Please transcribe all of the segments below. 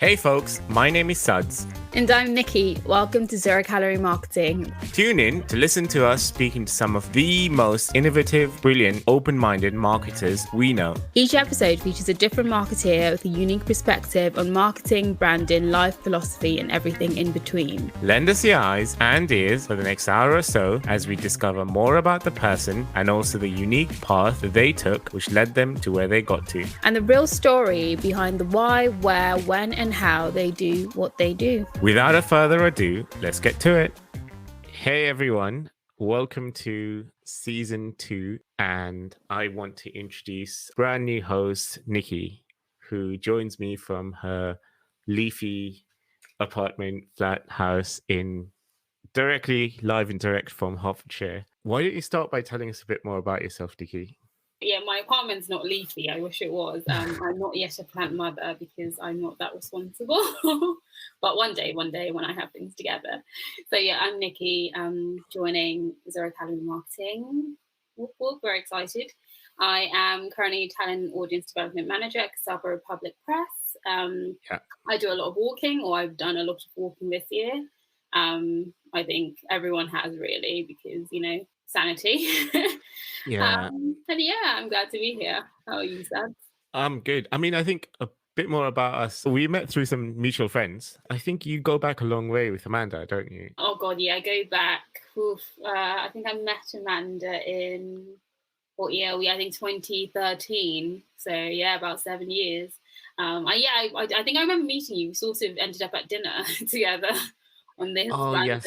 Hey folks, my name is Suds. And I'm Niki. Welcome to Zero Calorie Marketing. Tune in to listen to us speaking to some of the most innovative, brilliant, open-minded marketers we know. Each episode features a different marketeer with a unique perspective on marketing, branding, life philosophy, and everything in between. Lend us your eyes and ears for the next hour or so as we discover more about the person and also the unique path they took which led them to where they got to. And the real story behind the why, where, when, and how they do what they do. Without a further ado, let's get to it. Hey everyone, welcome to season 2, and I want to introduce brand new host Niki, who joins me from her leafy apartment flat house directly live and direct from Hertfordshire. Why don't you start by telling us a bit more about yourself, Niki? Yeah, my apartment's not leafy. I wish it was. I'm not yet a plant mother because I'm not that responsible. But one day when I have things together. So yeah, I'm Niki. Joining Zero Calorie Marketing. Whoop, whoop, very excited. I am currently talent and audience development manager at Casabro Public Press. I do a lot of walking, or I've done a lot of walking this year. I think everyone has really, because sanity. Yeah. And yeah, I'm glad to be here. How are you, Sad? I'm good. I mean, I think a bit more about us. We met through some mutual friends. I think you go back a long way with Amanda, don't you? Oh God, yeah, I go back. I think I met Amanda in I think 2013. So yeah, about 7 years. I think I remember meeting you. We sort of ended up at dinner together on this. Oh yes.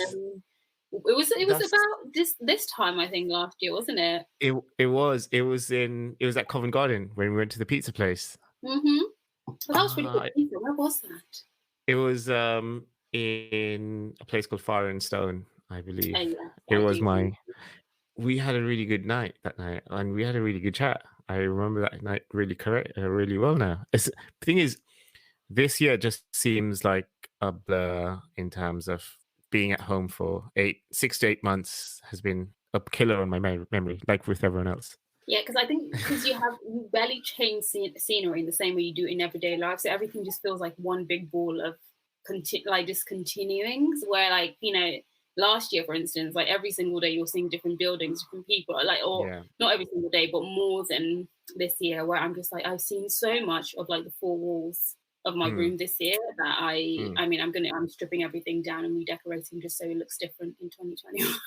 It was about this time, I think, last year, wasn't it? It was at Covent Garden when we went to the pizza place. Mm-hmm. Well, that was really good pizza. Where was that? It was in a place called Fire and Stone, I believe. We had a really good night that night, and we had a really good chat. I remember that night really well now. The thing is, this year just seems like a blur in terms of being at home for 6 to 8 months has been a killer on my memory, like with everyone else. Yeah, because I think you barely change scenery in the same way you do in everyday life, so everything just feels like one big ball of just continuing. Where last year, for instance, like every single day you're seeing different buildings, different people, not every single day, but more than this year, where I'm just like, I've seen so much of like the four walls of my room this year that I'm stripping everything down and redecorating just so it looks different in 2021.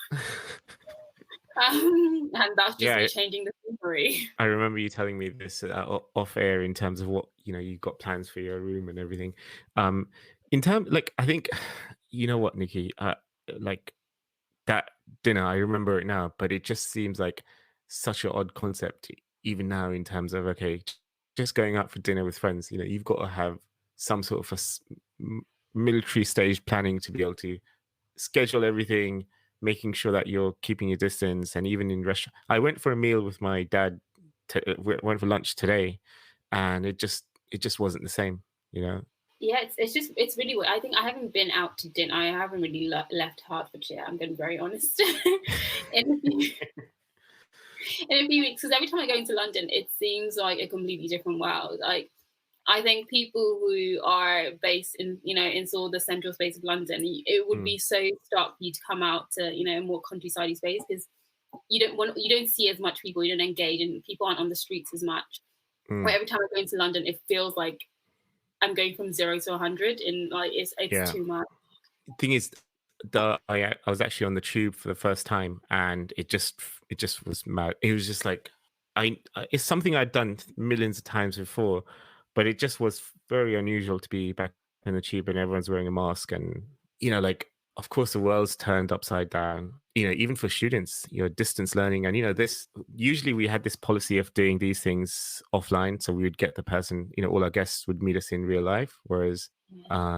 And that's just me changing the scenery. I remember you telling me this off air in terms of what you've got plans for your room and everything. In terms, I think, you know what, Niki, like that dinner, I remember it now, but it just seems like such an odd concept even now in terms of just going out for dinner with friends. You've got to have some sort of a military stage planning to be able to schedule everything, making sure that you're keeping your distance. And even in restaurant, I went for a meal with my dad. Went for lunch today, and it just wasn't the same. Yeah, it's really weird. I think I haven't been out to dinner. I haven't really left Hertfordshire. I'm going to be very honest. in a few weeks, because every time I go into London, it seems like a completely different world. Like, I think people who are based in sort of the central space of London, it would be so stark for you to come out to a more countryside space, because you don't see as much people, you don't engage, and people aren't on the streets as much. But every time I go into London, it feels like I'm going from 0 to 100, and it's too much. The thing is, I was actually on the tube for the first time, and it just was mad. It was just like it's something I'd done millions of times before, but it just was very unusual to be back in the tube and everyone's wearing a mask, and of course the world's turned upside down. Even for students, distance learning, and usually we had this policy of doing these things offline, so we would get the person, all our guests would meet us in real life, whereas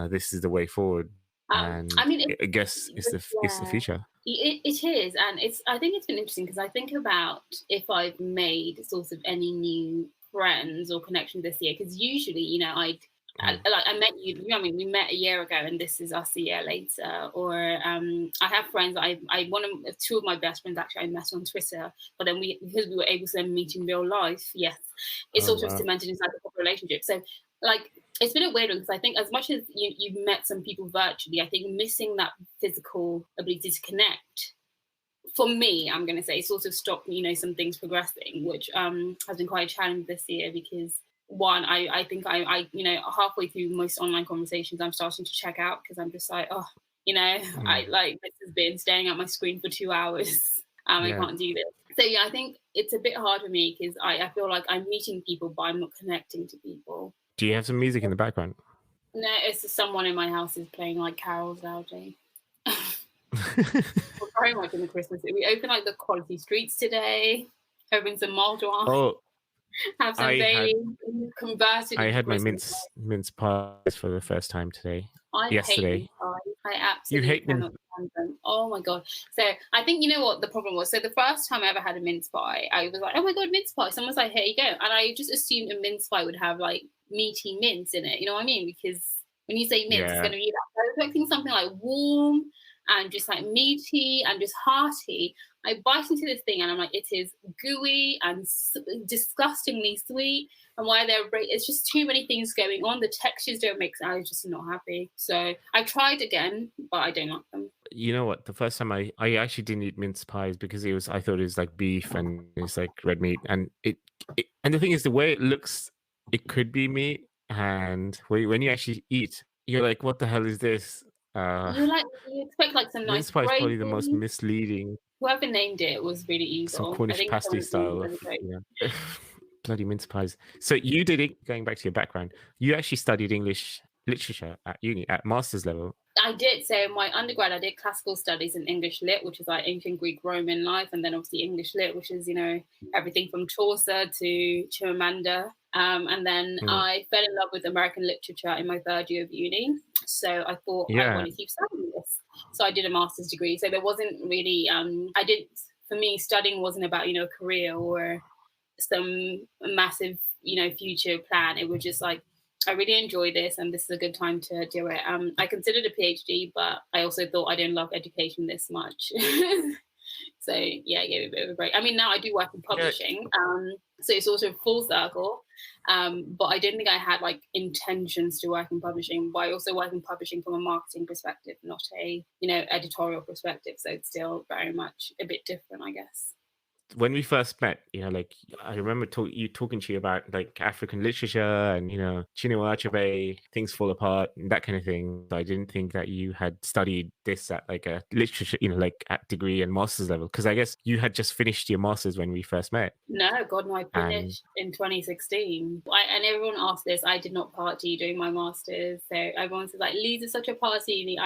this is the way forward. And I guess it's the future. It is, and I think it's been interesting, because I think about if I've made sort of any new friends or connections this year, because usually I met you. We met a year ago, and this is us a year later. Or I have friends. Two of my best friends actually I met on Twitter, but then because we were able to then meet in real life. Yes, it's cemented inside the relationship. So it's been a weird one because I think as much as you've met some people virtually, I think missing that physical ability to connect, for me, I'm going to say, sort of stopped, some things progressing, which has been quite a challenge this year because one, I think I halfway through most online conversations, I'm starting to check out because I'm just like, I like, this has been staring at my screen for 2 hours. I can't do this. So yeah, I think it's a bit hard for me because I feel like I'm meeting people, but I'm not connecting to people. Do you have some music in the background? No, it's just someone in my house is playing like carols loudly. We're very much in the Christmas. We opened like the Quality Streets today. Opened some mulled wine. Oh, have some Bailey. Converted. I into had my Christmas mince pies for the first time today. Yesterday. hate mince pies. I absolutely You hate cannot stand them. Oh my god! So I think you know what the problem was. So the first time I ever had a mince pie, I was like, "Oh my god, mince pie!" Someone was like, "Here you go," and I just assumed a mince pie would have like meaty mince in it. You know what I mean? Because when you say mince, it's going to be that. I was expecting something like warm and just like meaty and just hearty. I bite into this thing and I'm like, it is gooey and disgustingly sweet. And why it's just too many things going on. The textures don't make sense. I was just not happy. So I tried again, but I don't like them. You know what? The first time I actually didn't eat mince pies because I thought it was like beef and it's like red meat. And and the thing is, the way it looks, it could be meat. And when you actually eat, you're like, what the hell is this? You expect like some nice mince pie is probably the most misleading. Whoever named it was really evil. Some Cornish pasty style of bloody mince pies. So you did it, going back to your background, you actually studied English literature at uni, at master's level. I did. So my undergrad, I did classical studies in English lit, which is like ancient Greek, Roman life, and then obviously English lit, which is, everything from Chaucer to Amanda. And then I fell in love with American literature in my third year of uni. So I thought I want to keep studying this. So I did a master's degree. So there wasn't really, for me, studying wasn't about, a career or some massive, future plan. It was just like, I really enjoy this and this is a good time to do it. I considered a PhD, but I also thought I didn't love education this much. So yeah, I gave it a bit of a break. I mean, now I do work in publishing, so it's sort of full circle. But I don't think I had like intentions to work in publishing. But I also work in publishing from a marketing perspective, not a editorial perspective. So it's still very much a bit different, I guess. When we first met, like I remember talking to you about like African literature and Chinua Achebe, Things Fall Apart, and that kind of thing. I didn't think that you had studied this at like a literature, like at degree and master's level, because I guess you had just finished your master's when we first met. No, God, no, I finished in 2016. And everyone asked this. I did not party during my master's, so everyone says like, "Leeds is such a party."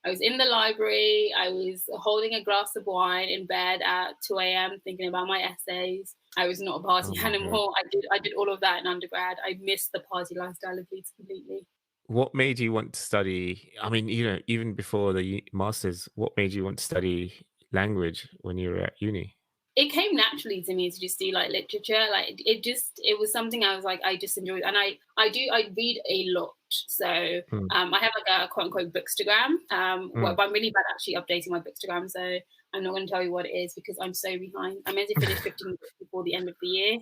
I was in the library. I was holding a glass of wine in bed at 2 a.m. thinking about my essays. I was not a party animal. I did all of that in undergrad. I missed the party lifestyle of Leeds completely. What made you want to study? I mean, even before the masters, what made you want to study language when you were at uni? It came naturally to me to just do like literature. Like it was something I was like, I just enjoyed. And I read a lot. So I have like a quote unquote bookstagram. But I'm really bad actually updating my bookstagram. So I'm not going to tell you what it is because I'm so behind. I meant to finish 15 books before the end of the year.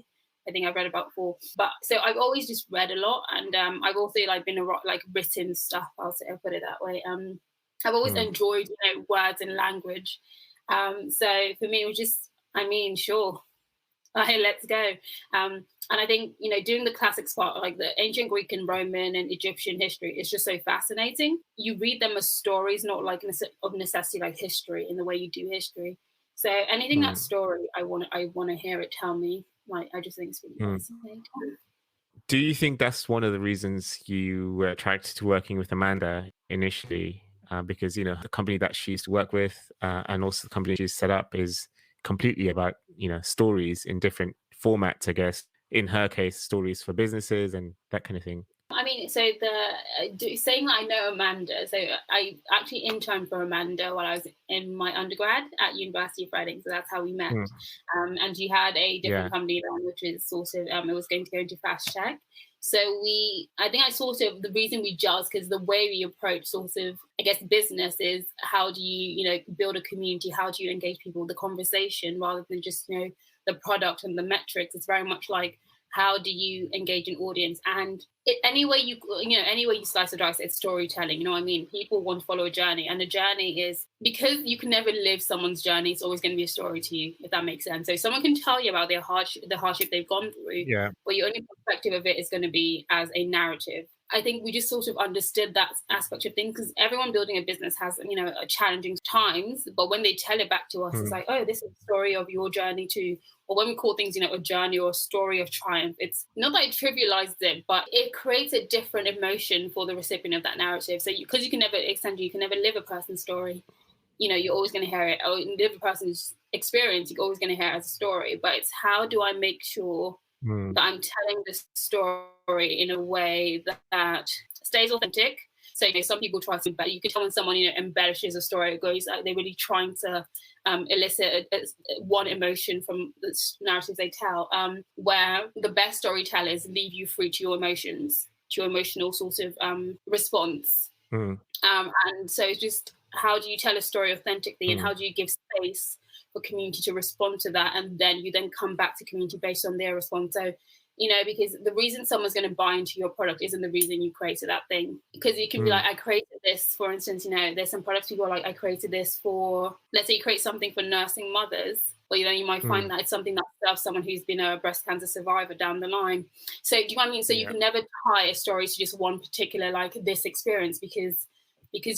I think I've read about 4. But so I've always just read a lot. And I've also like been like written stuff. I'll put it that way. I've always enjoyed, words and language. So for me, it was just, sure. Let's go. And I think, doing the classics part, like the ancient Greek and Roman and Egyptian history, is just so fascinating. You read them as stories, not like of necessity, like history in the way you do history. So anything that's story, I want to hear it tell me. Like, I just think it's really fascinating. Do you think that's one of the reasons you were attracted to working with Amanda initially? Because, the company that she used to work with and also the company she's set up is completely about stories in different formats, I guess. In her case, stories for businesses and that kind of thing. I mean, so saying that I know Amanda, so I actually interned for Amanda while I was in my undergrad at University of Reading, so that's how we met. And she had a different company then, which is sort of it was going to go into fast tech. So I think the reason we gel is because the way we approach sort of, I guess, business is how do you, build a community? How do you engage people? The conversation rather than just, the product and the metrics. It's very much like, how do you engage an audience? And any way you slice or dice, it's storytelling. You know what I mean? People want to follow a journey, and a journey is, because you can never live someone's journey. It's always going to be a story to you, if that makes sense. So someone can tell you about the hardship they've gone through, but your only perspective of it is going to be as a narrative. I think we just sort of understood that aspect of things, because everyone building a business has, a challenging times. But when they tell it back to us, it's like, oh, this is the story of your journey too. Or when we call things, a journey or a story of triumph, it's not that it trivializes it, but it creates a different emotion for the recipient of that narrative. So because you can never live a person's story. You're always going to hear it, or live a person's experience, you're always going to hear it as a story. But it's, how do I make sure that I'm telling this story in a way that stays authentic? So some people try to, but you can tell when someone embellishes a story, it goes like they're really trying to elicit one emotion from the narratives they tell. Where the best storytellers leave you free to your emotions, to your emotional sort of response. And so it's just, how do you tell a story authentically, and how do you give space for community to respond to that, and then you come back to community based on their response. So because the reason someone's going to buy into your product isn't the reason you created that thing. Because you can be like, I created this, for instance, there's some products people are like, I created this for, let's say you create something for nursing mothers, or you might find that it's something that serves someone who's been a breast cancer survivor down the line. So do you know what I mean? So you can never tie a story to just one particular, like, this experience, because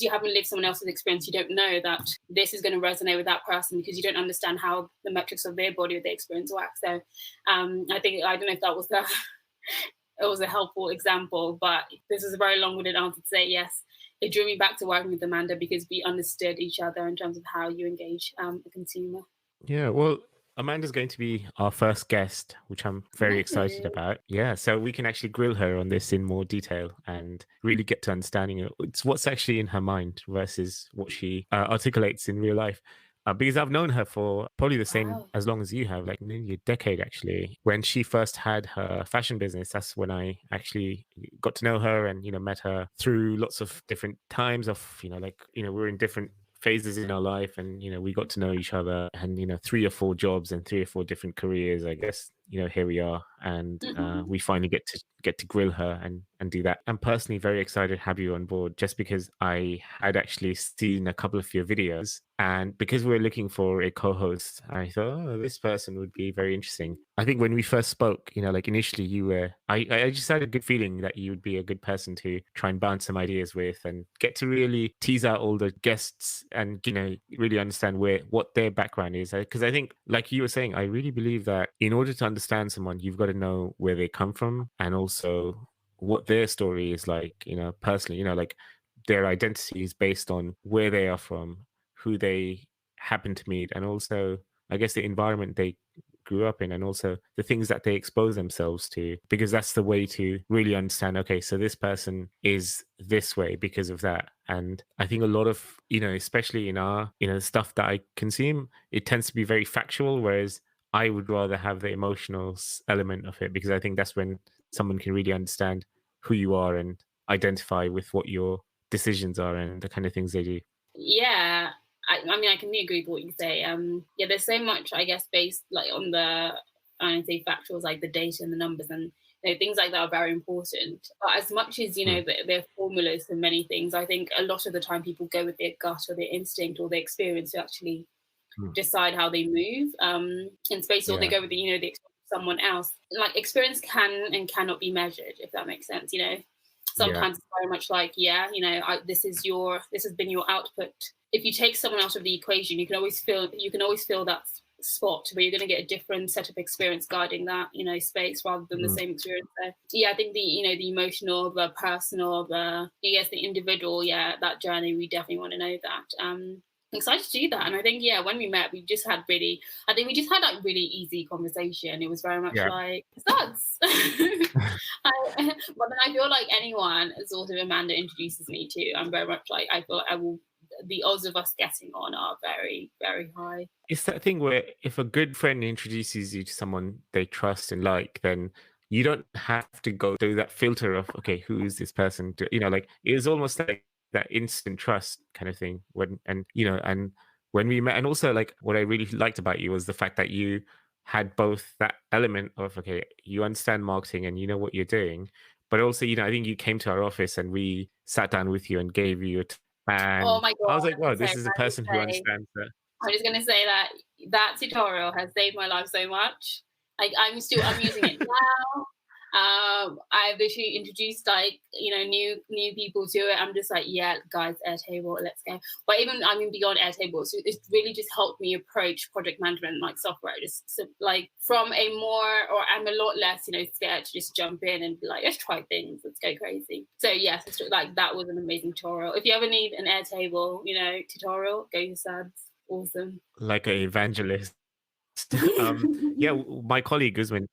you haven't lived someone else's experience. You don't know that this is going to resonate with that person, because you don't understand how the metrics of their body or their experience work. So I don't know if that was it was a helpful example, but this is a very long-winded answer to say yes. It drew me back to working with Amanda, because we understood each other in terms of how you engage the consumer. Yeah, well, Amanda's going to be our first guest, which I'm very excited about. Yeah, so we can actually grill her on this in more detail and really get to understanding it. It's what's actually in her mind versus what she articulates in real life. Because I've known her for probably the same as long as you have, like nearly a decade actually. When she first had her fashion business, that's when I actually got to know her and, met her through lots of different times of, we're in different phases in our life, and we got to know each other, and 3 or 4 jobs and 3 or 4 different careers, I guess. Here we are, and we finally get to grill her and do that. I'm personally very excited to have you on board, just because I had actually seen a couple of your videos, and because we're looking for a co-host, I thought, oh, this person would be very interesting. I think when we first spoke, like initially you were, I just had a good feeling that you would be a good person to try and bounce some ideas with, and get to really tease out all the guests, and really understand what their background is. Because I think, like you were saying, I really believe that in order to understand someone, you've got to know where they come from, and also what their story is like, personally, like their identity is based on where they are from, who they happen to meet, and also, I guess, the environment they grew up in, and also the things that they expose themselves to, because that's the way to really understand, okay, so this person is this way because of that. And I think a lot of, especially in our, stuff that I consume, it tends to be very factual, whereas I would rather have the emotional element of it, because I think that's when someone can really understand who you are and identify with what your decisions are and the kind of things they do. Yeah, I mean, I can agree with what you say. There's so much, I guess, based like on the, I don't say factuals, like the data and the numbers, and things like that are very important. But as much as they're formulas for many things, I think a lot of the time people go with their gut or their instinct or their experience to actually decide how they move in space, or they go with the experience of someone else. Like, experience can and cannot be measured, if that makes sense. Sometimes it's very much like, this has been your output. If you take someone out of the equation, you can always feel that spot where you're going to get a different set of experience guiding that space, rather than the same experience. So I think the emotional, the personal, the individual, that journey, we definitely want to know that. I'm excited to do that. And I think when we met, we just had that really easy conversation. It was very much like studs. But then I feel like anyone sort of Amanda introduces me to, I'm very much like, I feel like the odds of us getting on are very, very high. It's that thing where if a good friend introduces you to someone they trust and like, then you don't have to go through that filter of, okay, who is this person? Like, it was almost like that instant trust kind of thing and when we met. And also, like, what I really liked about you was the fact that you had both that element of, okay, you understand marketing and you know what you're doing, but also, I think you came to our office and we sat down with you and gave you Oh and my I was god! like, wow, So this is a person who understands that. I'm just gonna say that that tutorial has saved my life so much. Like I'm using it now. I've literally introduced like new people to it. I'm just like, yeah, guys, Airtable, let's go. But even beyond Airtable, so it's really just helped me approach project management like software. Just so, like from a more, or I'm a lot less, scared to just jump in and be like, let's try things, let's go crazy. So yes, it's like that was an amazing tutorial. If you ever need an Airtable, tutorial, go to Sads. Awesome. Like an evangelist. Yeah, my colleague Guzman,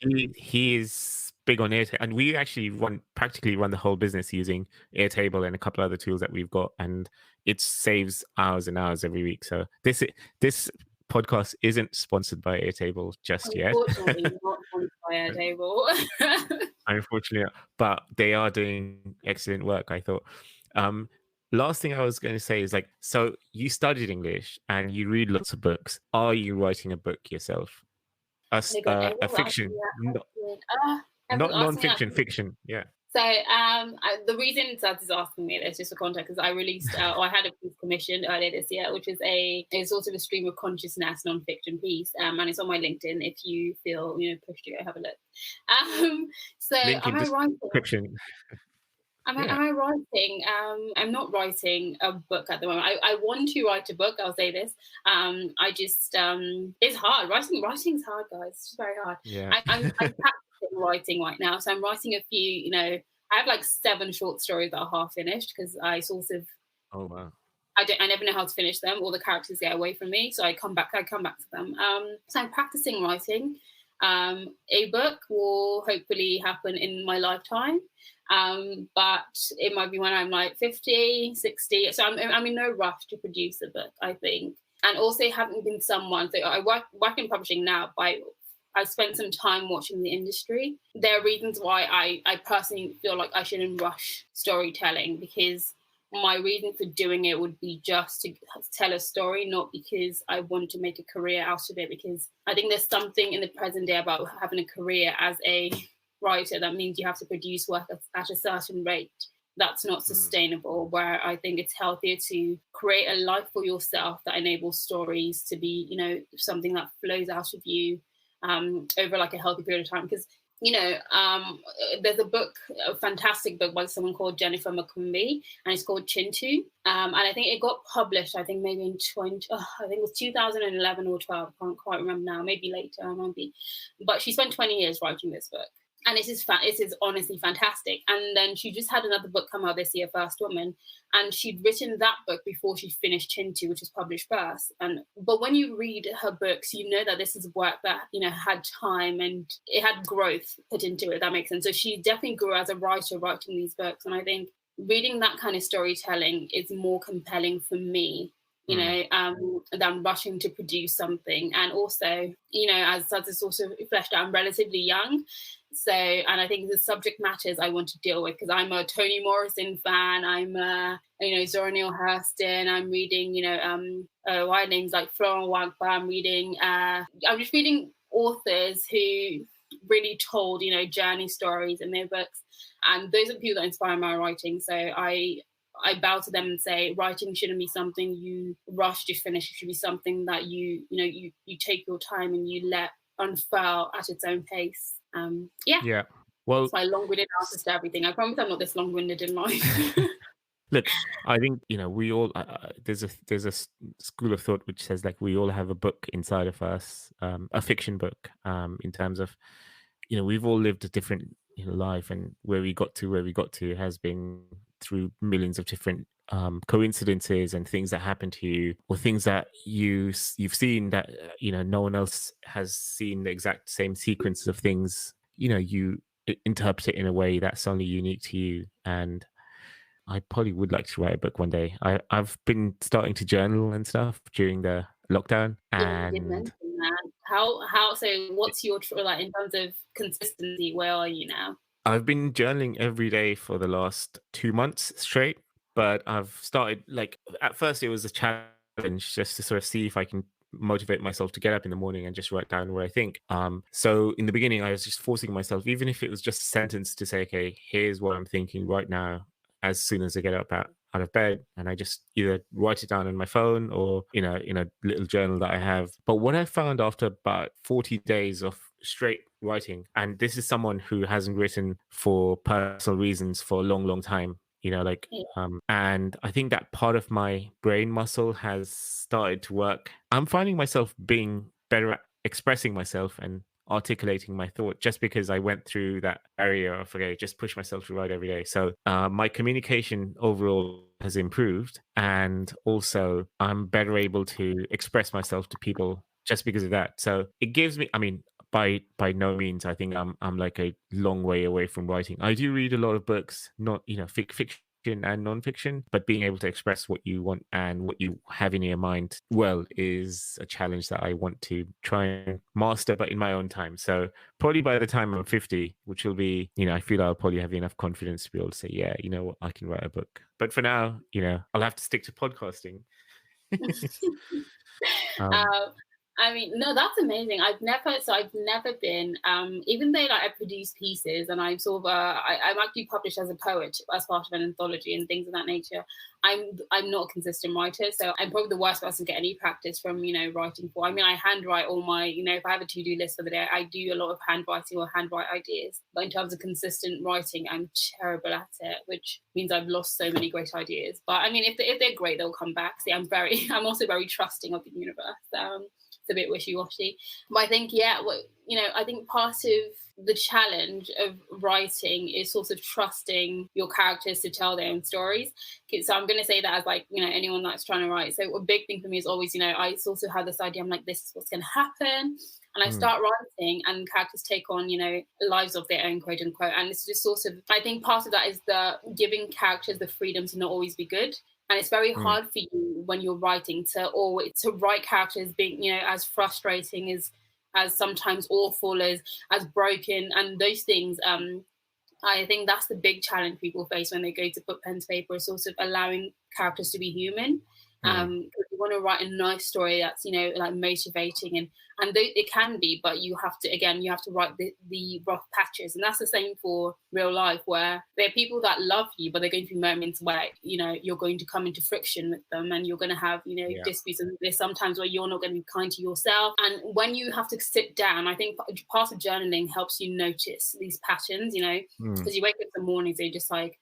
he is big on Airtable, and we actually practically run the whole business using Airtable and a couple other tools that we've got, and it saves hours and hours every week. So this podcast isn't sponsored by Airtable just yet, Unfortunately, not on fire table. unfortunately, but they are doing excellent work, I thought. Um, Last thing I was going to say is like, so you studied English and you read lots of books. Are you writing a book yourself? They got A able fiction, everyone's not asking that. non-fiction, fiction. Yeah. So the reason Sads is asking me this, just for context, is I released, or I had a piece commissioned earlier this year, which is a sort of a stream of consciousness non-fiction piece, and it's on my LinkedIn. If you feel pushed to go have a look. So Link in am I writing? description. Am Yeah. I writing? I'm not writing a book at the moment. I want to write a book. I'll say this. I just it's hard. Writing's hard, guys. It's very hard. Yeah. I'm practicing writing right now. So I'm writing a few. I have like 7 short stories that are half finished because I sort of Oh wow. I never know how to finish them. All the characters get away from me, so I come back to them. So I'm practicing writing. A book will hopefully happen in my lifetime. But it might be when I'm like 50, 60. So I'm in no rush to produce a book, I think. And also having been someone, so I work in publishing now, but I spent some time watching the industry. There are reasons why I personally feel like I shouldn't rush storytelling, because my reason for doing it would be just to tell a story, not because I want to make a career out of it. Because I think there's something in the present day about having a career as a writer that means you have to produce work at a certain rate. That's not sustainable, where I think it's healthier to create a life for yourself that enables stories to be, something that flows out of you over like a healthy period of time. Because there's a fantastic book by someone called Jennifer McCumbee, and it's called Chintu. And I think it got published, I think maybe in I think it was 2011 or 12. I can't quite remember now. Maybe later, maybe. But she spent 20 years writing this book. And it is honestly fantastic. And then she just had another book come out this year, First Woman, and she'd written that book before she finished Chintu, which was published first. But when you read her books, you know that this is work that had time and it had growth put into it. That makes sense. So she definitely grew as a writer writing these books, and I think reading that kind of storytelling is more compelling for me, than rushing to produce something. And also, as it's also fleshed out, I'm relatively young. So, and I think the subject matters I want to deal with, because I'm a Toni Morrison fan. I'm Zora Neale Hurston. I'm reading, wide names like Florent Wagba. I'm just reading authors who really told, journey stories in their books. And those are the people that inspire my writing. So I bow to them and say, writing shouldn't be something you rush to finish. It should be something that you take your time and you let unfurl at its own pace. Yeah. Well, it's my long-winded answers to everything. I promise I'm not this long-winded in life. look, I think we all there's a school of thought which says like we all have a book inside of us, a fiction book, in terms of we've all lived a different life, and where we got to has been through millions of different coincidences and things that happen to you, or things that you've seen that no one else has seen the exact same sequence of things. You interpret it in a way that's only unique to you. And I probably would like to write a book one day. I've been starting to journal and stuff during the lockdown, You did and mention that. How so? What's your like in terms of consistency? Where are you now? I've been journaling every day for the last 2 months straight. But I've started, like, at first it was a challenge just to sort of see if I can motivate myself to get up in the morning and just write down what I think. So in the beginning, I was just forcing myself, even if it was just a sentence, to say, okay, here's what I'm thinking right now as soon as I get up out of bed, and I just either write it down on my phone or in a little journal that I have. But what I found after about 40 days of straight writing, and this is someone who hasn't written for personal reasons for a long time, like, Yeah. and I think that part of my brain muscle has started to work. I'm finding myself being better at expressing myself and articulating my thought, just because I went through that barrier of, okay, just push myself to write every day. So my communication overall has improved, and also I'm better able to express myself to people just because of that. So it gives me, I mean, by no means I think I'm like a long way away from writing. I do read a lot of books, not fiction and non-fiction, but being able to express what you want and what you have in your mind well is a challenge that I want to try and master, but in my own time. So probably by the time I'm 50, which will be, I feel I'll probably have enough confidence to be able to say, yeah, you know what, I can write a book. But for now, I'll have to stick to podcasting. um, Um, I mean, no, that's amazing. I've never been, even though like I produce pieces and I'm sort of, I'm actually published as a poet as part of an anthology and things of that nature. I'm not a consistent writer, so I'm probably the worst person to get any practice from, writing for. I mean, I handwrite all my, if I have a to-do list for the day, I do a lot of handwriting or handwrite ideas. But in terms of consistent writing, I'm terrible at it, which means I've lost so many great ideas. But I mean, if they're great, they'll come back. See, I'm also very trusting of the universe. It's a bit wishy-washy, but I think, I think part of the challenge of writing is sort of trusting your characters to tell their own stories. So I'm going to say that as like, anyone that's trying to write. So a big thing for me is always, I sort of have this idea. I'm like, this is what's going to happen. And I start writing and characters take on, lives of their own, quote unquote. And it's just sort of, I think part of that is the giving characters the freedom to not always be good. And it's very hard for you when you're writing to write characters being, as frustrating as sometimes awful, as broken, and those things. I think that's the big challenge people face when they go to put pen to paper, is sort of allowing characters to be human. You want to write a nice story that's, like motivating, and it can be, but you have to write the rough patches. And that's the same for real life, where there are people that love you, but there are going to be moments where, you're going to come into friction with them, and you're going to have, disputes. And there's sometimes where you're not going to be kind to yourself. And when you have to sit down, I think part of journaling helps you notice these patterns, because you wake up in the mornings, you're just like,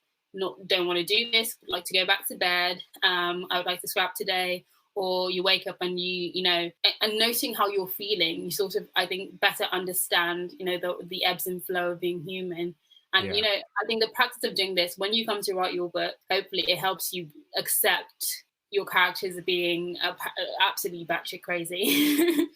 don't want to do this, would like to go back to bed, I would like to scrap today. Or you wake up and and noting how you're feeling, you sort of, I think, better understand, the ebbs and flow of being human. And, I think the practice of doing this, when you come to write your book, hopefully it helps you accept your characters being absolutely batshit crazy.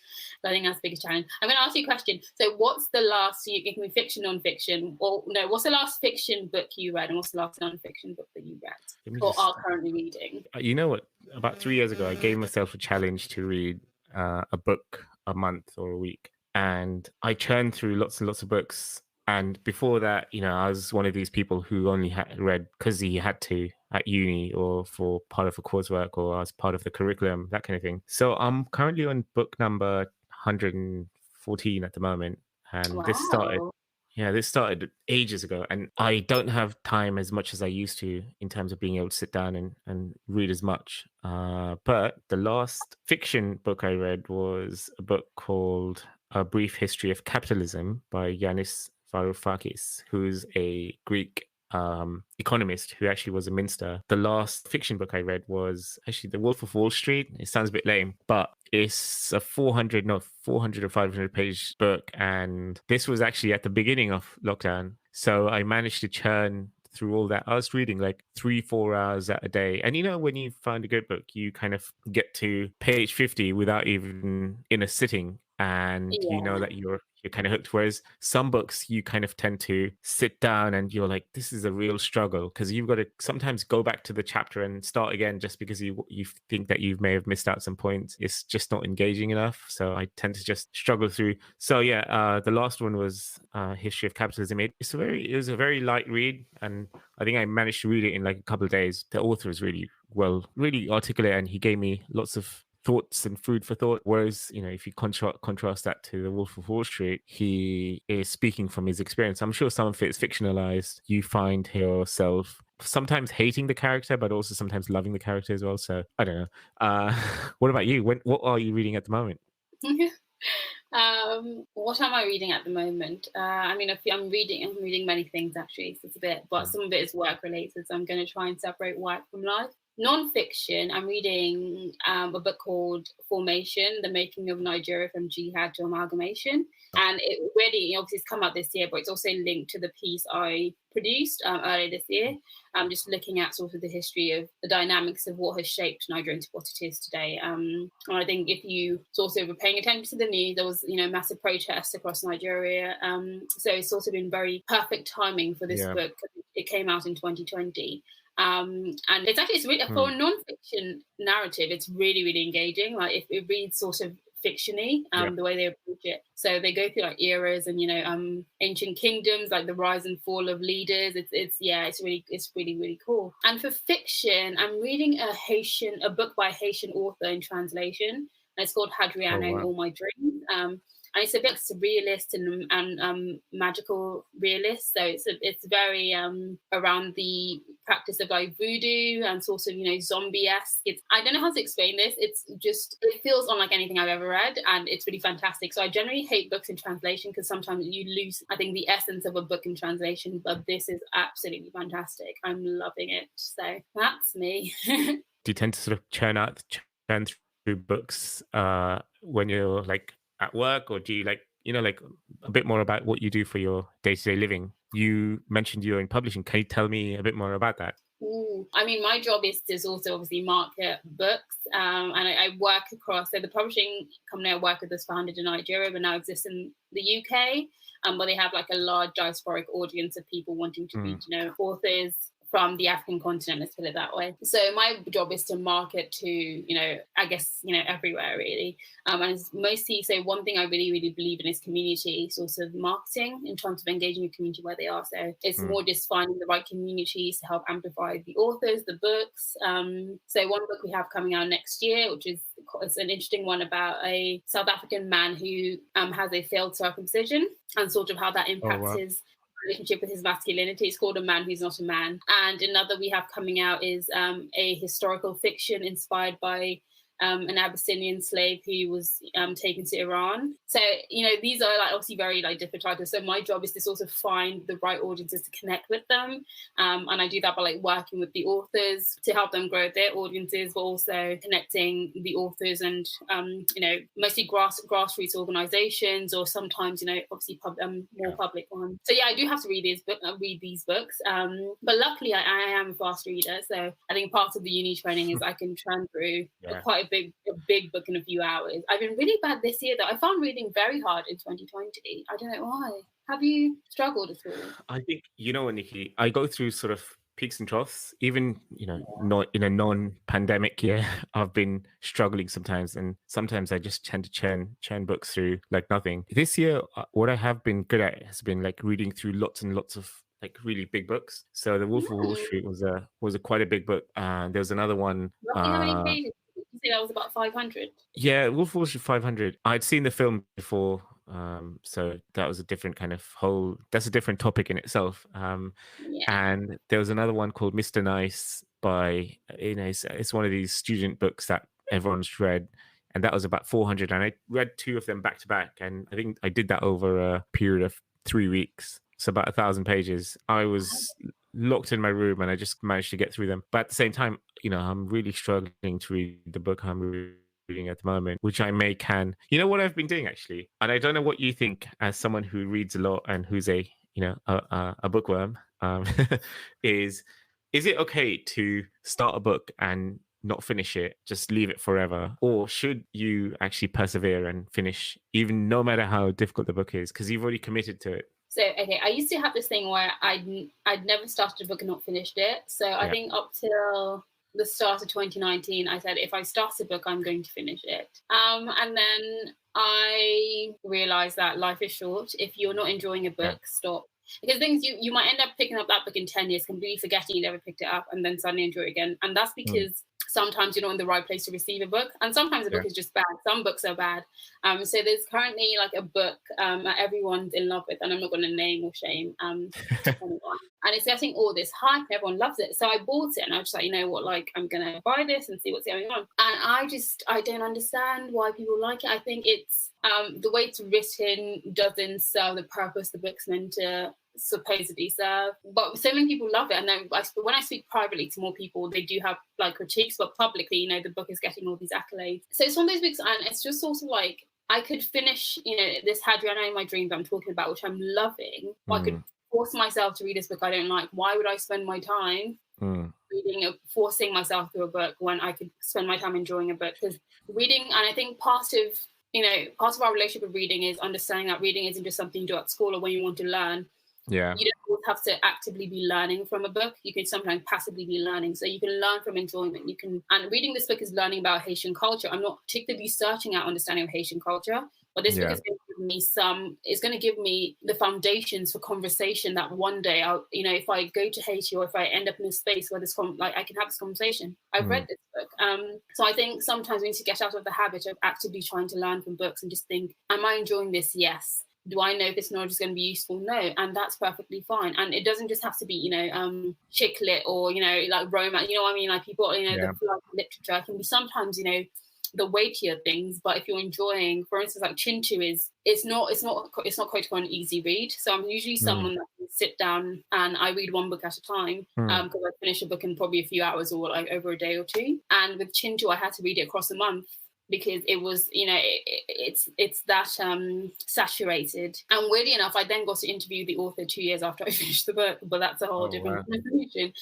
I think that's the biggest challenge. I'm going to ask you a question. So what's the last, so you can be fiction, non-fiction, or no, what's the last fiction book you read, and what's the last non-fiction book that you read or are currently reading? You know what? About 3 years ago, I gave myself a challenge to read a book a month or a week. And I churned through lots and lots of books. And before that, I was one of these people who only read because he had to at uni or for part of a coursework or as part of the curriculum, that kind of thing. So I'm currently on book number 114 at the moment. And Wow. this started ages ago, and I don't have time as much as I used to in terms of being able to sit down and read as much. But the last fiction book I read was a book called A Brief History of Capitalism by Yanis Varoufakis, who's a Greek economist who actually was a minister. The last fiction book I read was actually The Wolf of Wall Street. It sounds a bit lame, but it's a 400 or 500 page book. And this was actually at the beginning of lockdown. So I managed to churn through all that. I was reading like 3-4 hours a day. And when you find a good book, you kind of get to page 50 without even in a sitting. And you know that you're kind of hooked. Whereas some books, you kind of tend to sit down and you're like, this is a real struggle, because you've got to sometimes go back to the chapter and start again just because you think that you may have missed out some points. It's just not engaging enough. So I tend to just struggle through. So the last one was History of Capitalism. It was a very light read, and I think I managed to read it in like a couple of days. The author is really articulate, and he gave me lots of thoughts and food for thought. Whereas, if you contrast that to The Wolf of Wall Street, he is speaking from his experience. I'm sure some of it is fictionalized. You find yourself sometimes hating the character, but also sometimes loving the character as well. So I don't know. What about you? What are you reading at the moment? What am I reading at the moment? I mean, I'm reading many things actually, so it's a bit, but some of it is work related. So I'm going to try and separate work from life. Non-fiction, I'm reading a book called Formation: The Making of Nigeria from Jihad to Amalgamation. And it really, obviously, it's come out this year, but it's also linked to the piece I produced earlier this year. I'm just looking at sort of the history of the dynamics of what has shaped Nigeria into what it is today. And I think if you sort of were paying attention to the news, there was, massive protests across Nigeria. So it's sort of been very perfect timing for this book. It came out in 2020. And it's really, for a non-fiction narrative, it's really, really engaging. Like it reads sort of fictiony, the way they approach it. So they go through like eras and ancient kingdoms, like the rise and fall of leaders. It's really, really cool. And for fiction, I'm reading a book by a Haitian author in translation, and it's called Hadriano, All My Dreams. And it's a bit surrealist and magical realist. So it's very around the practice of like voodoo and sort of, zombie-esque. I don't know how to explain this. It feels unlike anything I've ever read, and it's really fantastic. So I generally hate books in translation because sometimes you lose, I think, the essence of a book in translation, but this is absolutely fantastic. I'm loving it. So that's me. Do you tend to sort of churn through books when you're like at work, or do you like a bit more about what you do for your day-to-day living? You mentioned you're in publishing. Can you tell me a bit more about that? I mean, my job is to also obviously market books, and I work across. So the publishing company I work with was founded in Nigeria, but now exists in the UK. But they have like a large diasporic audience of people wanting to read, authors from the African continent, let's put it that way. So my job is to market to, everywhere really. And it's mostly, so one thing I really, really believe in is community sort of marketing in terms of engaging with community where they are. So it's more just finding the right communities to help amplify the authors, the books. So one book we have coming out next year, which is an interesting one about a South African man who has a failed circumcision and sort of how that impacts his relationship with his masculinity. It's called A Man Who's Not a Man. And another we have coming out is a historical fiction inspired by an Abyssinian slave who was taken to Iran. So, these are like obviously very like different titles. So my job is to sort of find the right audiences to connect with them. And I do that by like working with the authors to help them grow their audiences, but also connecting the authors and, mostly grassroots organizations, or sometimes, obviously more public ones. So yeah, I do have to read these books. But luckily I am a fast reader. So I think part of the uni training is I can churn through quite a big book in a few hours. I've been really bad this year though. I found reading very hard in 2020. I don't know why. Have you struggled at all? I think, Niki, I go through sort of peaks and troughs. Even, not in a non-pandemic year, I've been struggling sometimes, and sometimes I just tend to churn books through like nothing. This year, what I have been good at has been like reading through lots and lots of like really big books. So The Wolf of Wall Street was a quite a big book. And there was another one. Roughly how many pages? Did you say that was about 500? Yeah, Wolf of Wall Street 500. I'd seen the film before. So that was a different kind of that's a different topic in itself. And there was another one called Mr. Nice by, it's one of these student books that everyone's read. And that was about 400. And I read two of them back to back. And I think I did that over a period of 3 weeks. So about 1,000 pages. I was locked in my room and I just managed to get through them. But at the same time, I'm really struggling to read the book I'm reading at the moment, which I can. You know what I've been doing actually? And I don't know what you think as someone who reads a lot and who's a bookworm, is it okay to start a book and not finish it, just leave it forever? Or should you actually persevere and finish, even no matter how difficult the book is, because you've already committed to it? So, okay, I used to have this thing where I'd never started a book and not finished it. So I think up till the start of 2019, I said, if I start a book, I'm going to finish it. And then I realized that life is short. If you're not enjoying a book, stop. Because things you might end up picking up that book in 10 years, completely forgetting you never picked it up, and then suddenly enjoy it again. And that's because sometimes you're not in the right place to receive a book, and sometimes a book is just bad. Some books are bad. So there's currently like a book that everyone's in love with, and I'm not going to name or shame anyone. And it's getting all this hype, everyone loves it. So I bought it, and I was like, you know what, like, I'm gonna buy this and see what's going on. And I don't understand why people like it. I think it's the way it's written doesn't serve the purpose the book's meant to supposedly serve, but so many people love it. And then when I speak privately to more people, they do have like critiques, but publicly, you know, the book is getting all these accolades. So it's one of those books, and it's just sort of like, I could finish, you know, this Hadriana in My Dream that I'm talking about, which I'm loving, or I could force myself to read this book I don't like. Why would I spend my time reading, forcing myself through a book when I could spend my time enjoying a book? Because reading, and I think part of our relationship with reading is understanding that reading isn't just something you do at school or when you want to learn. Yeah. You don't always have to actively be learning from a book. You can sometimes passively be learning. So you can learn from enjoyment. And reading this book is learning about Haitian culture. I'm not particularly searching out understanding of Haitian culture, but this book is going to give me it's going to give me the foundations for conversation that one day I'll, you know, if I go to Haiti or if I end up in a space where I can have this conversation. I've read this book. So I think sometimes we need to get out of the habit of actively trying to learn from books and just think, am I enjoying this? Yes. Do I know if this knowledge is going to be useful? No. And that's perfectly fine. And it doesn't just have to be, you know, chick lit or, you know, like romance, you know what I mean? Like people, you know, the fluff literature can be sometimes, you know, the weightier things. But if you're enjoying, for instance, like Chintu it's not quite an easy read. So I'm usually someone that can sit down and I read one book at a time because I finish a book in probably a few hours or like over a day or two. And with Chintu, I had to read it across a month, because it was, you know, it's that saturated. And weirdly enough, I then got to interview the author 2 years after I finished the book, but that's a whole different conversation.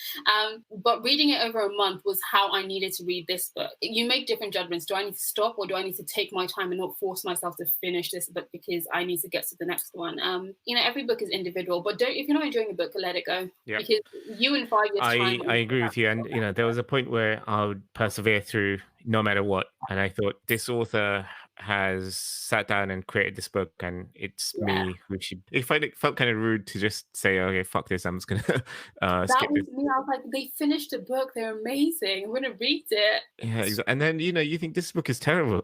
But reading it over a month was how I needed to read this book. You make different judgments. Do I need to stop, or do I need to take my time and not force myself to finish this book because I need to get to the next one? You know, every book is individual, but if you're not enjoying a book, let it go. Yeah. Because you in 5 years' time... I agree with you. And, you know, there was a point where I would persevere through no matter what. And I thought, this author has sat down and created this book, and it's me who should... It felt kind of rude to just say, okay, fuck this, I'm just going to skip was this. me. I was like, they finished the book, they're amazing, I'm going to read it. Yeah, exactly. And then, you know, you think this book is terrible.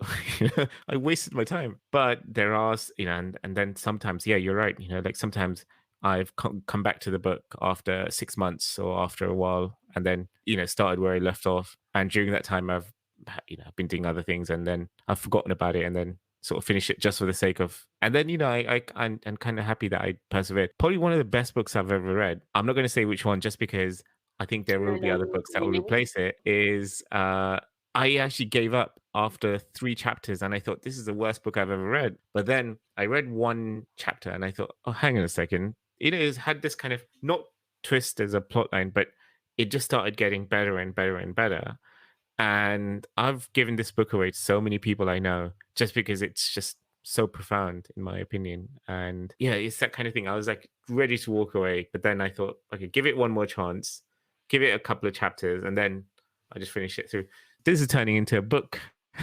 I wasted my time. But there are, you know, and then sometimes, yeah, you're right. You know, like sometimes I've come back to the book after 6 months or after a while, and then, you know, started where I left off. And during that time, I've been doing other things, and then I've forgotten about it, and then sort of finish it just for the sake of... And then, you know, I'm kind of happy that I persevered. Probably one of the best books I've ever read. I'm not going to say which one, just because I think there will be other books that will replace it. Is I actually gave up after 3 chapters, and I thought, this is the worst book I've ever read. But then I read 1 chapter, and I thought, oh, hang on a second. It had this kind of, not twist as a plot line, but it just started getting better and better and better. And I've given this book away to so many people I know, just because it's just so profound, in my opinion. And yeah, it's that kind of thing. I was like ready to walk away, but then I thought, okay, give it one more chance, give it a couple of chapters, and then I just finished it through. This is turning into a book.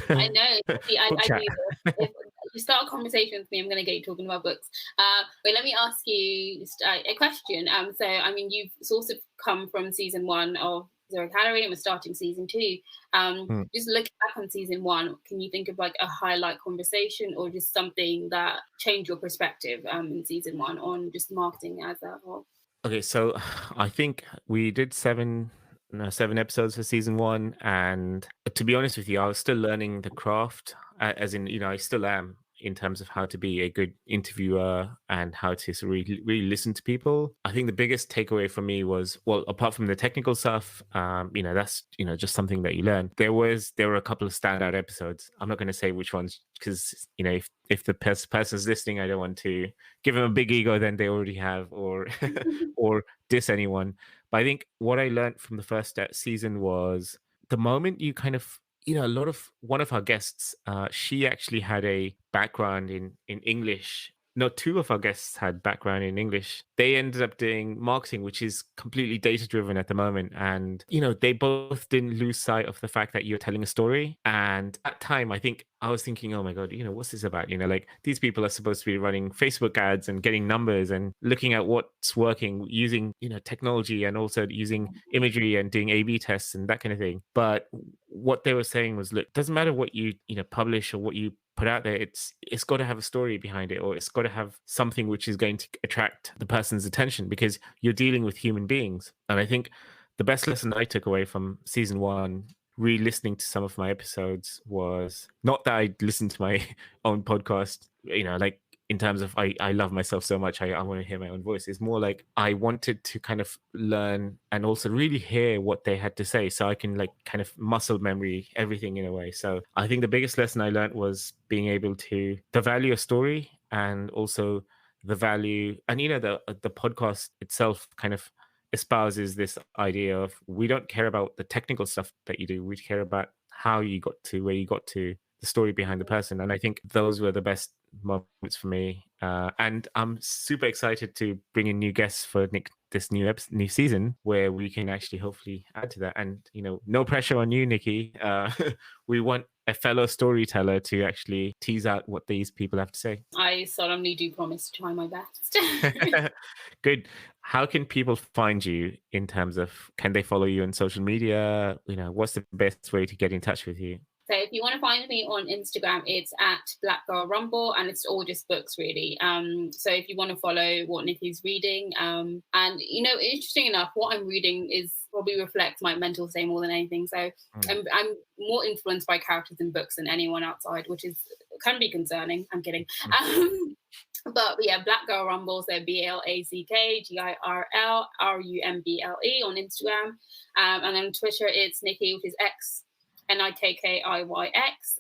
I know. See, I do this. If you start a conversation with me, I'm going to get you talking about books. But let me ask you just, a question. So, I mean, you've sort of come from season 1 of Zero Calorie, and we're starting season 2. Just looking back on season 1, can you think of like a highlight conversation or just something that changed your perspective in season 1 on just marketing as a whole? Okay, so I think we did 7 episodes for season 1, and to be honest with you, I was still learning the craft, as in, you know, I still am, in terms of how to be a good interviewer and how to really, really listen to people. I think the biggest takeaway for me was, well, apart from the technical stuff, you know, that's, you know, just something that you learn. There were a couple of standout episodes. I'm not going to say which ones, because, you know, if the person's listening, I don't want to give them a big ego than they already have, or or diss anyone. But I think what I learned from the first season was the moment you kind of, you know, one of our guests, she actually had a background in English. No, 2 of our guests had background in English. They ended up doing marketing, which is completely data driven at the moment. And, you know, they both didn't lose sight of the fact that you're telling a story. And at time, I think I was thinking, oh my God, you know, what's this about? You know, like these people are supposed to be running Facebook ads and getting numbers and looking at what's working using, you know, technology, and also using imagery and doing A/B tests and that kind of thing. But what they were saying was, look, doesn't matter what you publish or what you put out there, it's got to have a story behind it, or it's got to have something which is going to attract the person's attention, because you're dealing with human beings. And I think the best lesson I took away from season 1, re-listening to some of my episodes, was not that I listened to my own podcast, like in terms of I love myself so much, I want to hear my own voice. It's more like I wanted to kind of learn and also really hear what they had to say, so I can like kind of muscle memory everything in a way. So I think the biggest lesson I learned was being able to the value of story, and also the value, and the podcast itself kind of espouses this idea of, we don't care about the technical stuff that you do, we care about how you got to where you got to, the story behind the person. And I think those were the best moments for me. And I'm super excited to bring in new guests for this new season, where we can actually hopefully add to that. And, no pressure on you, Niki. We want a fellow storyteller to actually tease out what these people have to say. I solemnly do promise to try my best. Good. How can people find you in terms of, can they follow you on social media? What's the best way to get in touch with you? So if you want to find me on Instagram, it's at Black Girl Rumble, and it's all just books, really. So if you want to follow what Niki's reading, and interesting enough, what I'm reading is probably reflects my mental state more than anything. So I'm more influenced by characters in books than anyone outside, which can be concerning. I'm kidding. But yeah, Black Girl Rumble, so BlackGirlRumble on Instagram, and then Twitter it's Niki, which is X. NIKKIYX.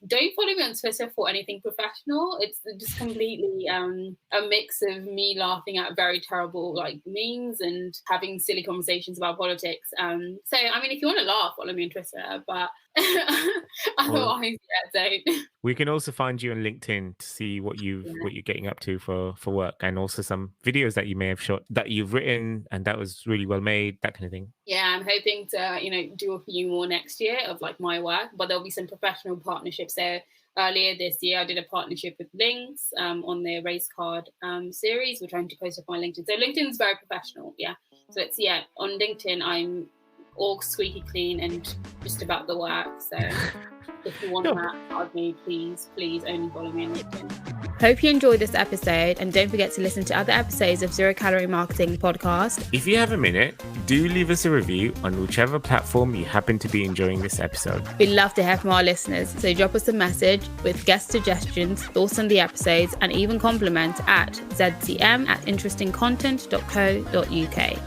Don't follow me on Twitter for anything professional. It's just completely a mix of me laughing at very terrible memes and having silly conversations about politics. So if you want to laugh, follow me on Twitter, but otherwise, don't. We can also find you on LinkedIn to see what you're getting up to for work, and also some videos that you may have shot, that you've written, and that was really well made, that kind of thing. Yeah, I'm hoping to do a few more next year of my work, but there'll be some professional partnerships there. Earlier this year, I did a partnership with Lynx on their race card series, which I'm to post up on LinkedIn. So LinkedIn's very professional, yeah. So it's on LinkedIn, I'm all squeaky clean and just about the work. So if you want that out of me, please only follow me on LinkedIn. Hope you enjoyed this episode, and don't forget to listen to other episodes of Zero Calorie Marketing podcast. If you have a minute, do leave us a review on whichever platform you happen to be enjoying this episode. We'd love to hear from our listeners, so drop us a message with guest suggestions, thoughts on the episodes, and even compliments at zcm@interestingcontent.co.uk.